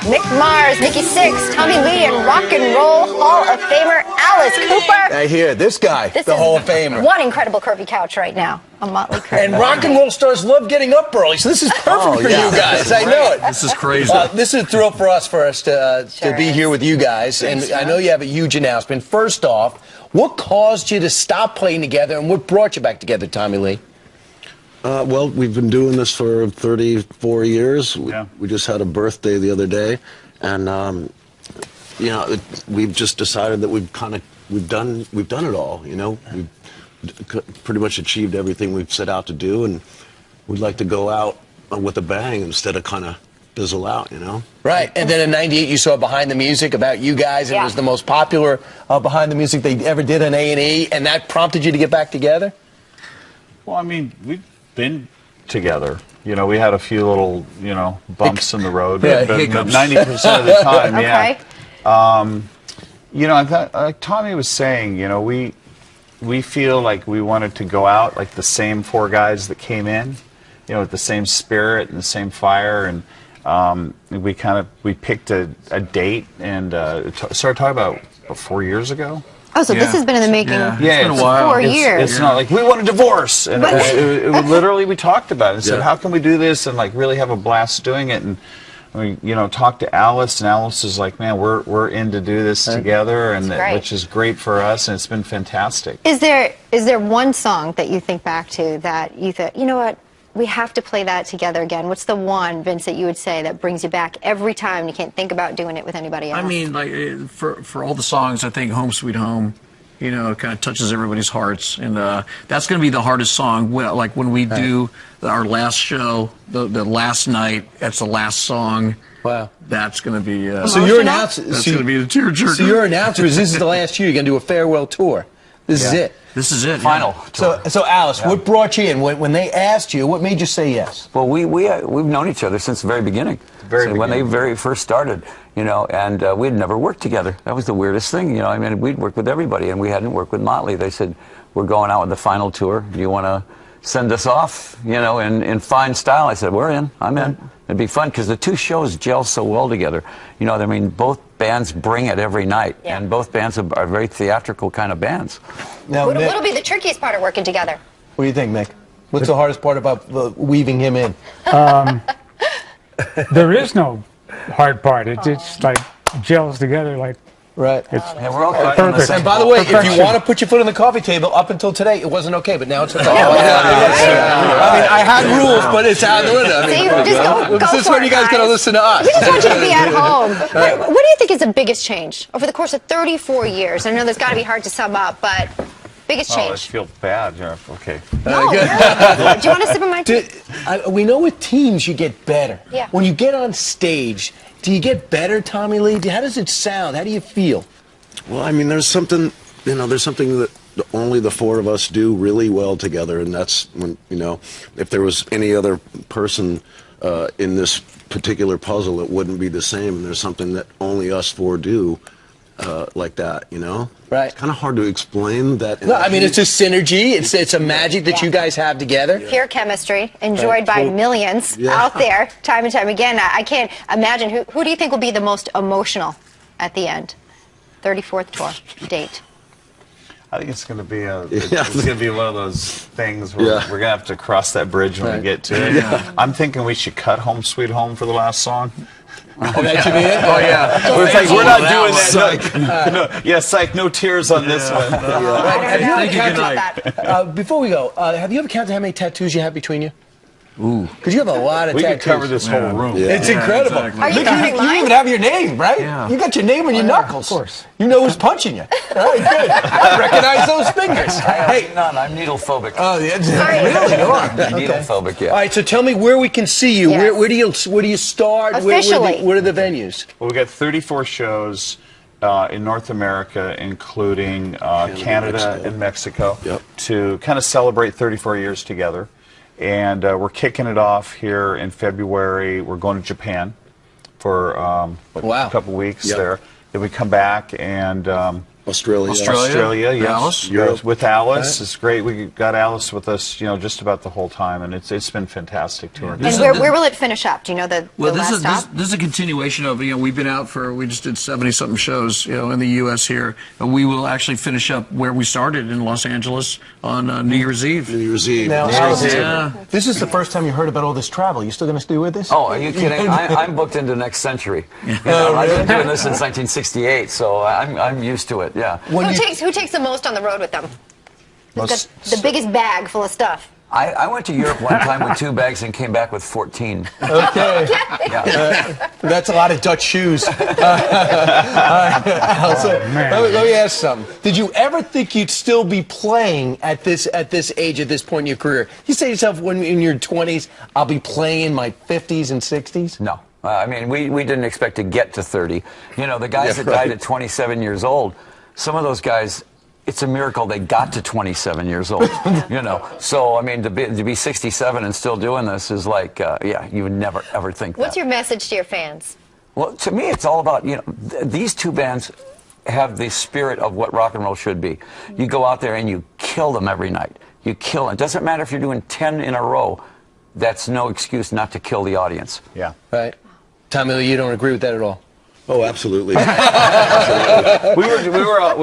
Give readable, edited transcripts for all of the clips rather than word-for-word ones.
Mick Mars, Nikki Sixx, Tommy Lee, and Rock and Roll Hall of Famer Alice Cooper. I hear this guy, the Hall of Famer. One incredible curvy couch right now on Motley Crue. And rock and roll stars love getting up early, so this is perfect for you guys. I know it. This is crazy. This is a thrill for us to be here with you guys, and I know you have a huge announcement. First off, what caused you to stop playing together, and what brought you back together, Tommy Lee? Well, we've been doing this for 34 years. We just had a birthday the other day, and you know, we've just decided that we've done it all. You know, we've pretty much achieved everything we've set out to do, and we'd like to go out with a bang instead of kind of fizzle out. You know. Right, and then in '98 you saw Behind the Music about you guys, and it was the most popular Behind the Music they ever did on A&E, and that prompted you to get back together. Well, I mean, we've been together. You know, we had a few little, you know, bumps in the road, but 90% of the time, you know, like Tommy was saying, you know, we feel like we wanted to go out like the same four guys that came in, you know, with the same spirit and the same fire, and we picked a date and started talking about 4 years ago. Oh, so this has been in the making it's been a while. 4 years. It's not like we want a divorce. And literally we talked about it and said, how can we do this and like really have a blast doing it? And we, you know, talked to Alice, and Alice is like, man, we're in to do this together, and which is great for us, and it's been fantastic. Is there one song that you think back to that you thought, you know what, we have to play that together again? What's the one, Vince, that you would say that brings you back every time and you can't think about doing it with anybody else? I mean, like for all the songs, I think "Home Sweet Home," you know, kind of touches everybody's hearts, and that's going to be the hardest song. Like when we do our last show, the last night, that's the last song. Wow, that's going to be. So your announcer, that's going to be the tearjerker. So your announcer is this is the last year. You're going to do a farewell tour. This is it. This is it. Final. So Alice, what brought you in? When they asked you, what made you say yes? Well, we've known each other since the very beginning. When they very first started, you know, and we'd never worked together. That was the weirdest thing, you know. I mean, we'd worked with everybody, and we hadn't worked with Motley. They said, we're going out with the final tour. Do you want to send us off, you know, in fine style? I said, we're in. I'm in. It'd be fun because the two shows gel so well together. You know, I mean, both bands bring it every night, and both bands are very theatrical kind of bands. Now, what'll be the trickiest part of working together? What do you think, Mick? What's the hardest part about weaving him in? There is no hard part. It just like gels together like. Right. And we're all perfect. And by the way, if you want to put your foot on the coffee table, up until today, it wasn't okay, but now it's okay. I mean, I had rules, but it's out the window. I mean, just go this is when you guys got to listen to us. We just want you to be at home. What do you think is the biggest change over the course of 34 years? I know that's got to be hard to sum up, but biggest change. Oh, I feel bad. Yeah, okay. No, do you want to sip of my tea? We know with teams you get better. Yeah. When you get on stage, do you get better, Tommy Lee? How does it sound? How do you feel? Well, I mean, there's something that only the four of us do really well together, and that's when, you know, if there was any other person in this particular puzzle, it wouldn't be the same. And there's something that only us four do like that, you know? Right. It's kind of hard to explain that. No, I mean, it's a synergy. It's a magic that you guys have together. Pure chemistry, enjoyed by millions out there, time and time again. I can't imagine. Who do you think will be the most emotional at the end? 34th tour date. I think it's going to be it's going to be one of those things where we're going to have to cross that bridge when we get to it. I'm thinking we should cut "Home Sweet Home" for the last song. Oh, that should be it? Oh, yeah. It's like, we're not doing that. Psych, no tears on this one. Before we go, have you ever counted how many tattoos you have between you? Ooh. Because you have a lot of tattoos. We could cover this whole room. It's incredible. Exactly. Look, you even have your name, right? Yeah. You got your name on your knuckles. Of course. You know who's punching you. All right, good. I recognize those fingers. Hey, none. I'm needle phobic. Oh, yeah. Really? You are? Needle phobic, yeah. All right, so tell me where we can see you. Yes. Where do you start? Officially. Where are the venues? Well, we got 34 shows in North America, including Canada and Mexico, to kind of celebrate 34 years together. And we're kicking it off here in February. We're going to Japan for a couple weeks there. Then we come back, and Australia, yes. Alice. Europe. With Alice, it's great. We got Alice with us, just about the whole time, and it's been fantastic touring. And where will it finish up? Do you know the last stop? This is a continuation of, we've been out we just did 70-something shows, in the U.S. here, and we will actually finish up where we started in Los Angeles on New Year's Eve. New Year's Eve. Now, Alice, this is the first time you heard about all this travel. You still going to stay with us? Oh, are you kidding? I'm booked into next century. I've been doing this since 1968, so I'm used to it. Yeah. Who takes the most on the road with them? The biggest bag full of stuff. I went to Europe one time with 2 bags and came back with 14. Okay. Yeah. That's a lot of Dutch shoes. Let me ask something. Did you ever think you'd still be playing at this age, at this point in your career? You say to yourself, when in your 20s, I'll be playing in my 50s and 60s? No. I mean, we didn't expect to get to 30. The guys that died at 27 years old, some of those guys, it's a miracle they got to 27 years old, So, I mean, to be 67 and still doing this is like, you would never, ever think that. What's your message to your fans? Well, to me, it's all about, these 2 bands have the spirit of what rock and roll should be. You go out there and you kill them every night. You kill them. It doesn't matter if you're doing 10 in a row. That's no excuse not to kill the audience. Yeah. Right. Tommy Lee, you don't agree with that at all? Oh, absolutely. we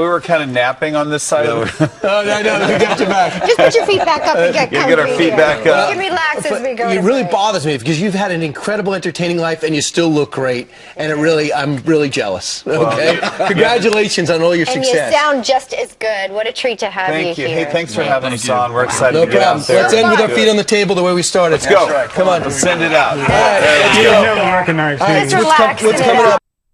were kind of napping on this side. No, we got you back. Just put your feet back up and get comfy. Get our feet back up. We can relax as we go. It really bothers me because you've had an incredible entertaining life and you still look great, and I'm really jealous. Okay, congratulations on all your success. And you sound just as good. What a treat to have Thank you. here. Hey, thanks for having us on. We're excited No to get problem. out there. Let's end with our feet on the table the way we started. Let's go. Come on. Let's send it out. All right, let's You go. never recognize Let's me. relax. What's coming up?